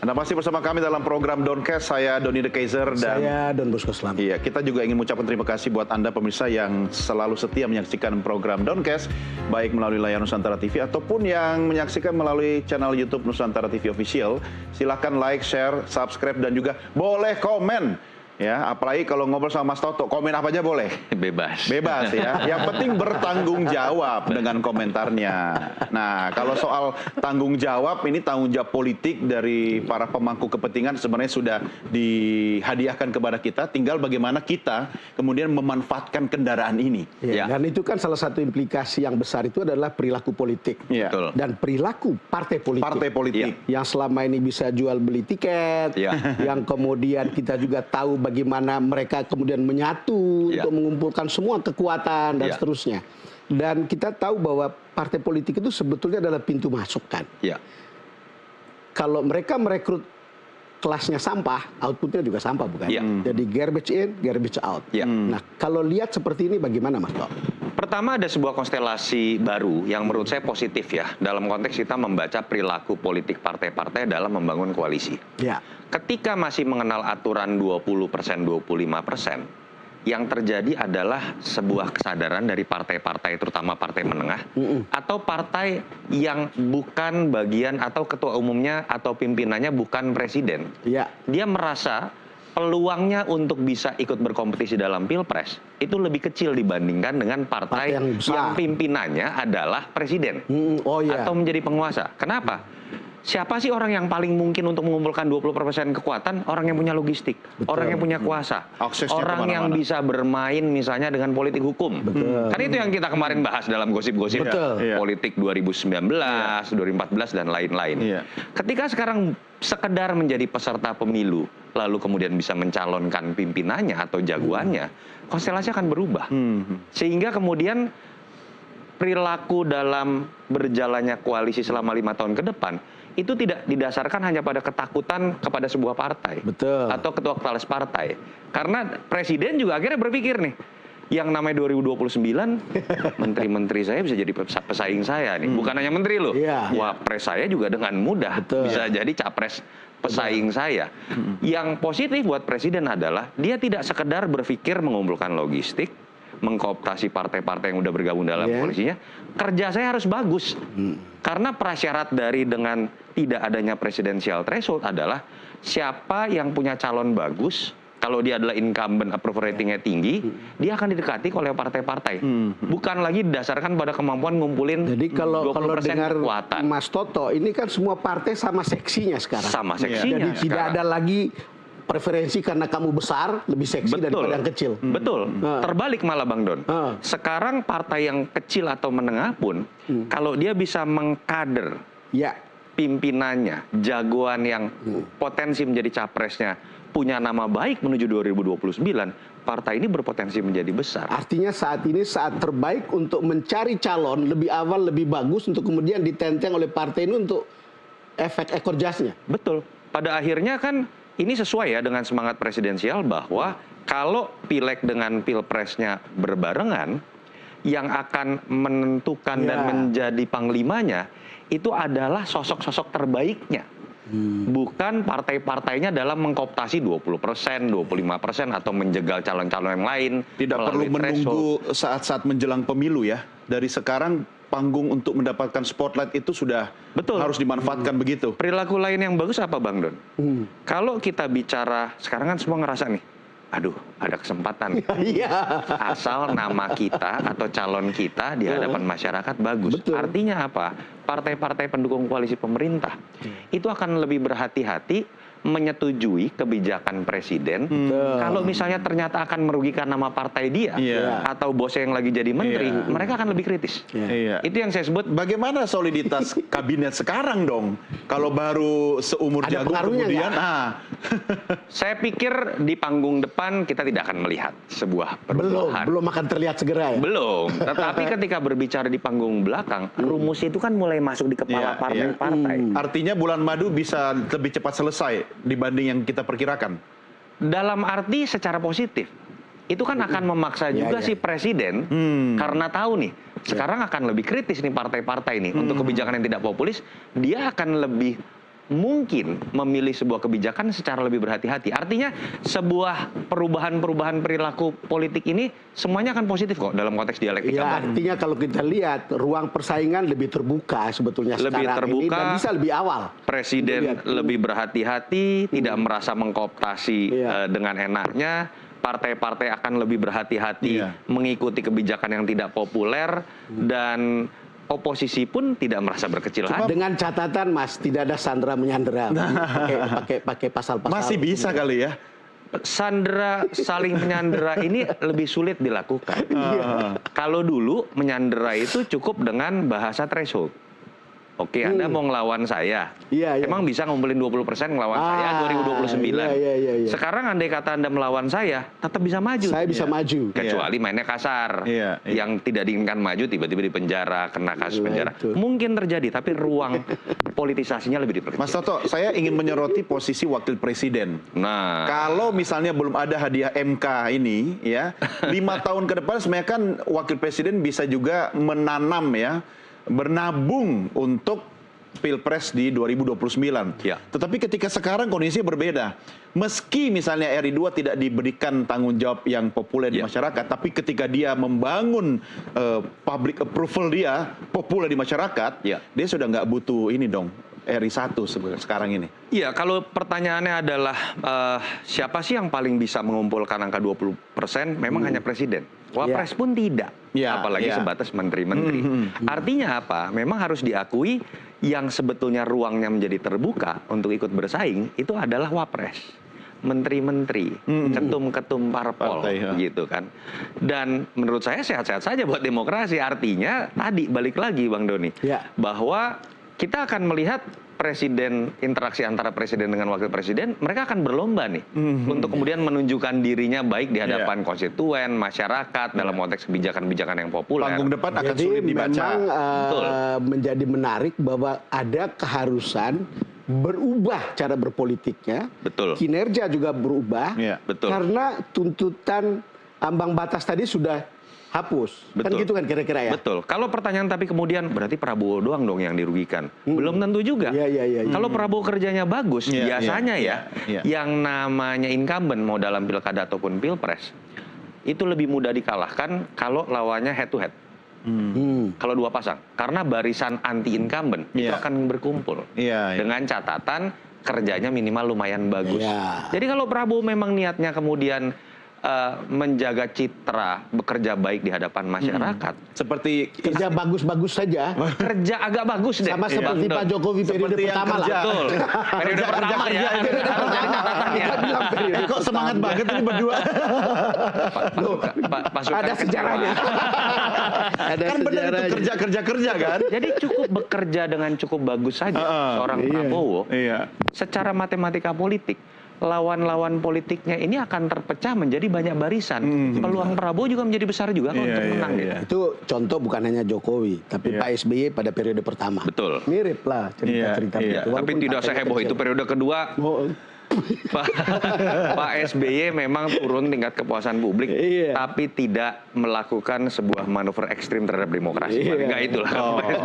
Anda masih bersama kami dalam program Doncast. Saya Doni The Kaiser dan saya Don Bosco Slam. Iya, kita juga ingin mengucapkan terima kasih buat Anda pemirsa yang selalu setia menyaksikan program Doncast, baik melalui layar Nusantara TV ataupun yang menyaksikan melalui channel YouTube Nusantara TV Official. Silakan like, share, subscribe dan juga boleh komen. Ya, apalagi kalau ngobrol sama Mas Toto, komen apa aja boleh. Bebas. Bebas ya. Yang penting bertanggung jawab dengan komentarnya. Nah, kalau soal tanggung jawab, ini tanggung jawab politik dari para pemangku kepentingan sebenarnya sudah dihadiahkan kepada kita. Tinggal bagaimana kita kemudian memanfaatkan kendaraan ini. Ya. Dan itu kan salah satu implikasi yang besar itu adalah perilaku politik. Ya. Dan perilaku partai politik. Partai politik. Yang selama ini bisa jual beli tiket. Yang kemudian kita juga tahu bagaimana mereka kemudian menyatu untuk mengumpulkan semua kekuatan dan seterusnya. Dan kita tahu bahwa partai politik itu sebetulnya adalah pintu masuk kan. Kalau mereka merekrut kelasnya sampah, outputnya juga sampah bukan? Jadi garbage in, garbage out. Nah, kalau lihat seperti ini bagaimana Mas Tok? Pertama ada sebuah konstelasi baru yang menurut saya positif ya. Dalam konteks kita membaca perilaku politik partai-partai dalam membangun koalisi. Ketika masih mengenal aturan 20%, 25%, yang terjadi adalah sebuah kesadaran dari partai-partai, terutama partai menengah, atau partai yang bukan bagian atau ketua umumnya atau pimpinannya bukan presiden. Dia merasa peluangnya untuk bisa ikut berkompetisi dalam pilpres itu lebih kecil dibandingkan dengan partai yang pimpinannya adalah presiden atau menjadi penguasa. Kenapa? Siapa sih orang yang paling mungkin untuk mengumpulkan 20% kekuatan? Orang yang punya logistik, orang yang punya kuasa, orang yang bisa bermain misalnya dengan politik hukum. Kan itu yang kita kemarin bahas dalam gosip-gosip politik 2019, 2014 dan lain-lain. Ketika sekarang sekedar menjadi peserta pemilu, lalu kemudian bisa mencalonkan pimpinannya atau jagoannya, konstelasi akan berubah. Sehingga kemudian perilaku dalam berjalannya koalisi selama 5 tahun ke depan itu tidak didasarkan hanya pada ketakutan kepada sebuah partai atau ketua kepala partai. Karena presiden juga akhirnya berpikir nih, yang namanya 2029 menteri-menteri saya bisa jadi pesaing saya nih. Bukan hanya menteri loh, wapres saya juga dengan mudah bisa jadi capres pesaing saya. Yang positif buat presiden adalah dia tidak sekedar berpikir mengumpulkan logistik, mengkooptasi partai-partai yang udah bergabung dalam koalisinya, kerja saya harus bagus. Karena prasyarat dari dengan tidak adanya presidensial threshold adalah siapa yang punya calon bagus, kalau dia adalah incumbent approval ratingnya tinggi, dia akan didekati oleh partai-partai. Bukan lagi didasarkan pada kemampuan ngumpulin 20% Jadi kalau dengar kekuatan. Mas Toto, ini kan semua partai sama seksinya sekarang. Sama seksinya. Jadi tidak ada lagi preferensi karena kamu besar lebih seksi daripada yang kecil. Terbalik malah Bang Don. Sekarang partai yang kecil atau menengah pun kalau dia bisa mengkader pimpinannya, jagoan yang potensi menjadi capresnya, punya nama baik menuju 2029, partai ini berpotensi menjadi besar. Artinya saat ini saat terbaik untuk mencari calon lebih awal, lebih bagus untuk kemudian ditenteng oleh partai ini untuk efek ekor jasnya. Betul. Pada akhirnya kan ini sesuai ya dengan semangat presidensial bahwa kalau pileg dengan pilpresnya berbarengan, yang akan menentukan dan menjadi panglimanya itu adalah sosok-sosok terbaiknya. Bukan partai-partainya dalam mengkooptasi 20%, 25% atau menjegal calon-calon yang lain. Tidak perlu menunggu saat-saat menjelang pemilu ya. Dari sekarang panggung untuk mendapatkan spotlight itu sudah harus dimanfaatkan begitu. Perilaku lain yang bagus apa Bang Don? Kalau kita bicara, sekarang kan semua ngerasa nih, aduh ada kesempatan. Asal nama kita atau calon kita di hadapan masyarakat bagus. Artinya apa? Partai-partai pendukung koalisi pemerintah itu akan lebih berhati-hati menyetujui kebijakan presiden. Kalau misalnya ternyata akan merugikan nama partai dia atau bosnya yang lagi jadi menteri, mereka akan lebih kritis. Itu yang saya sebut. Bagaimana soliditas kabinet sekarang dong? Kalau baru seumur jagung kemudian, saya pikir di panggung depan kita tidak akan melihat sebuah perubahan. Belum akan terlihat segera ya? Belum. Tetapi ketika berbicara di panggung belakang, rumus itu kan mulai masuk di kepala partai-partai. Artinya bulan madu bisa lebih cepat selesai dibanding yang kita perkirakan. Dalam arti secara positif. Itu kan akan memaksa juga si presiden karena tahu nih sekarang akan lebih kritis nih partai-partai nih untuk kebijakan yang tidak populis, dia akan lebih mungkin memilih sebuah kebijakan secara lebih berhati-hati. Artinya sebuah perubahan-perubahan perilaku politik ini semuanya akan positif kok dalam konteks dialektika. Ya, artinya kalau kita lihat ruang persaingan lebih terbuka sebetulnya lebih sekarang terbuka, ini dan bisa lebih awal. Presiden lebih berhati-hati, tidak merasa mengkooptasi dengan enaknya. Partai-partai akan lebih berhati-hati mengikuti kebijakan yang tidak populer, dan oposisi pun tidak merasa berkecil hati. Dengan catatan, Mas, tidak ada sandera menyandera. Pakai pasal-pasal. Masih bisa kali ya. Sandera, saling menyandera ini lebih sulit dilakukan. Kalau dulu menyandera itu cukup dengan bahasa threshold. Oke, Anda mau ngelawan saya. Emang bisa ngumpulin 20% ngelawan saya 2029. Sekarang andai kata Anda melawan saya, tetap bisa maju. Saya bisa maju. Kecuali mainnya kasar. Yang tidak diinginkan maju tiba-tiba di penjara, kena kasus penjara. Mungkin terjadi, tapi ruang politisasinya lebih diperkecil. Mas Toto, saya ingin menyoroti posisi wakil presiden. Nah, kalau misalnya belum ada hadiah MK ini, ya, 5 tahun ke depan sebenarnya kan wakil presiden bisa juga menanam, ya, bernabung untuk Pilpres di 2029. Tetapi ketika sekarang kondisinya berbeda. Meski misalnya RI 2 tidak diberikan tanggung jawab yang populer di masyarakat, tapi ketika dia membangun public approval dia populer di masyarakat, dia sudah nggak butuh ini dong, RI 1 sekarang ini. Iya, kalau pertanyaannya adalah siapa sih yang paling bisa mengumpulkan angka 20%, memang hanya presiden. Wapres pun tidak, apalagi sebatas menteri-menteri. Artinya apa? Memang harus diakui yang sebetulnya ruangnya menjadi terbuka untuk ikut bersaing itu adalah wapres, menteri-menteri, ketum-ketum parpol, gitu kan. Dan menurut saya sehat-sehat saja buat demokrasi. Artinya tadi balik lagi Bang Doni, bahwa kita akan melihat presiden, interaksi antara presiden dengan wakil presiden, mereka akan berlomba nih untuk kemudian menunjukkan dirinya baik di hadapan konstituen, masyarakat, dalam konteks kebijakan-kebijakan yang populer. Panggung depan akan sulit dibaca. Memang menjadi menarik bahwa ada keharusan berubah cara berpolitiknya. Betul. Kinerja juga berubah. Betul. Karena tuntutan ambang batas tadi sudah hapus. Betul. Kan gitu kan kira-kira ya? Betul. Kalau pertanyaan tapi kemudian berarti Prabowo doang dong yang dirugikan. Belum tentu juga. Kalau Prabowo kerjanya bagus, biasanya yang namanya incumbent mau dalam pilkada ataupun pilpres, itu lebih mudah dikalahkan kalau lawannya head to head. Kalau dua pasang. Karena barisan anti incumbent itu akan berkumpul. Dengan catatan kerjanya minimal lumayan bagus. Jadi kalau Prabowo memang niatnya kemudian menjaga citra, bekerja baik di hadapan masyarakat. Seperti kerja bagus-bagus saja. Kerja agak bagus deh. Sama seperti Pak Jokowi periode pertama lah. Betul. Periode pertama ya. Kok semangat banget ini berdua. Ada sejarahnya. Kan benar itu kerja kan. Jadi cukup bekerja dengan cukup bagus saja seorang Prabowo. Secara matematika politik, lawan-lawan politiknya ini akan terpecah menjadi banyak barisan. Peluang Prabowo juga menjadi besar juga untuk menang. Itu contoh bukan hanya Jokowi, tapi Pak SBY pada periode pertama. Betul. Mirip lah cerita-cerita itu. Tapi tidak seheboh itu periode kedua. Pak SBY memang turun tingkat kepuasan publik, tapi tidak melakukan sebuah manuver ekstrim terhadap demokrasi. Enggak itulah.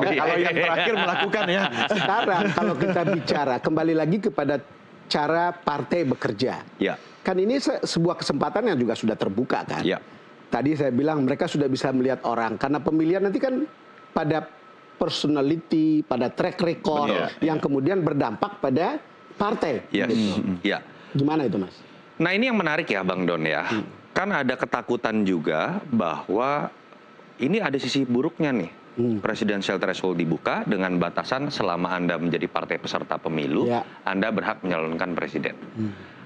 Kalau yang terakhir melakukan ya. Sekarang kalau kita bicara kembali lagi kepada cara partai bekerja. Kan ini sebuah kesempatan yang juga sudah terbuka kan. Tadi saya bilang mereka sudah bisa melihat orang. Karena pemilihan nanti kan pada personality, pada track record yang kemudian berdampak pada partai. Gimana itu Mas? Nah ini yang menarik ya Bang Don ya. Kan ada ketakutan juga bahwa ini ada sisi buruknya nih. Presidential threshold dibuka dengan batasan selama Anda menjadi partai peserta pemilu, Anda berhak menyalonkan presiden.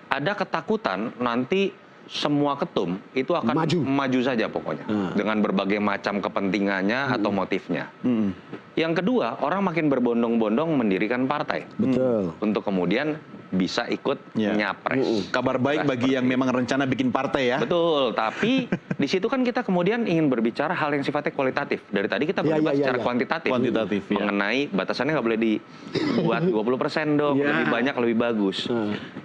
Ada ketakutan nanti semua ketum itu akan maju saja pokoknya. Dengan berbagai macam kepentingannya atau motifnya. Yang kedua, orang makin berbondong-bondong mendirikan partai. Untuk kemudian bisa ikut nyapres. Kabar baik bagi yang memang rencana bikin partai ya. Betul, tapi di situ kan kita kemudian ingin berbicara hal yang sifatnya kualitatif. Dari tadi kita berdebat secara kuantitatif. Mengenai batasannya nggak boleh dibuat 20% dong, lebih banyak lebih bagus.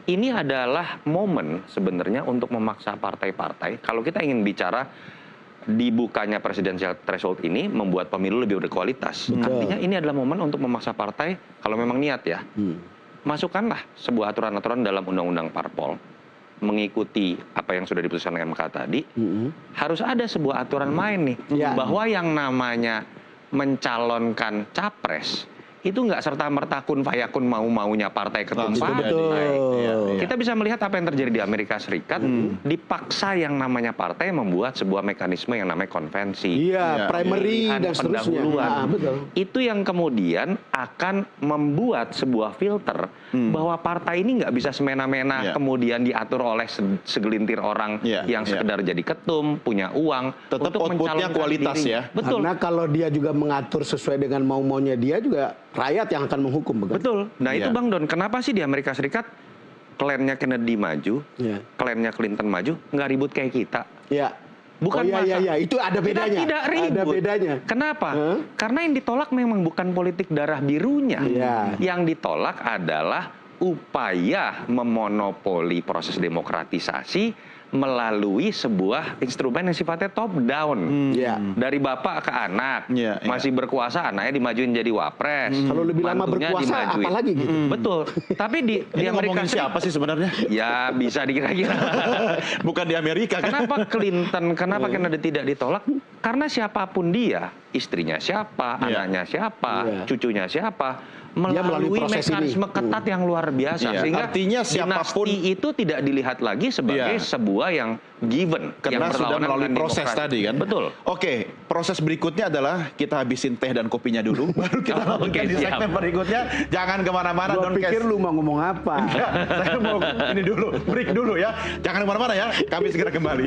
Ini adalah momen sebenarnya untuk memaksa partai-partai. Kalau kita ingin bicara dibukanya presidensial threshold ini membuat pemilu lebih berkualitas. Artinya ini adalah momen untuk memaksa partai kalau memang niat ya. masukkanlah sebuah aturan-aturan dalam undang-undang parpol, mengikuti apa yang sudah diputuskan MK tadi, harus ada sebuah aturan main nih, bahwa yang namanya mencalonkan capres, itu nggak serta-merta kun fayakun mau-maunya partai ketum partai. Kita bisa melihat apa yang terjadi di Amerika Serikat, dipaksa yang namanya partai membuat sebuah mekanisme yang namanya konvensi, primary dan seterusnya. Itu yang kemudian akan membuat sebuah filter bahwa partai ini nggak bisa semena-mena kemudian diatur oleh segelintir orang yang sekedar jadi ketum, punya uang, tetap untuk mencalonkan kualitas diri. Betul. Karena kalau dia juga mengatur sesuai dengan mau-maunya dia juga rakyat yang akan menghukum. Betul. Nah itu Bang Don, kenapa sih di Amerika Serikat klannya Kennedy maju, klannya Clinton maju, nggak ribut kayak kita? Bukan itu ada bedanya. Kita tidak ribut. Ada bedanya. Kenapa? Karena yang ditolak memang bukan politik darah birunya. Yang ditolak adalah upaya memonopoli proses demokratisasi melalui sebuah instrumen yang sifatnya top down. Dari bapak ke anak, masih berkuasa, anaknya dimajuin jadi wapres. Kalau lebih lama berkuasa apalagi gitu. Betul. Tapi di Amerika Serikat siapa sih sebenarnya? Ya bisa dikira-kira. Bukan di Amerika kan? Kenapa Clinton, kenapa Kennedy tidak ditolak? Karena siapapun dia, istrinya siapa, anaknya siapa, cucunya siapa, melalui mekanisme ketat yang luar biasa. Sehingga artinya siapapun dinasti itu tidak dilihat lagi sebagai sebuah yang given. Karena yang sudah melalui proses tadi kan? Betul. Oke, proses berikutnya adalah kita habisin teh dan kopinya dulu. Baru kita lanjutkan di segmen berikutnya. Jangan kemana-mana. Gua pikir lu mau ngomong apa. Saya mau ini dulu, break dulu ya. Jangan kemana-mana ya. Kami segera kembali.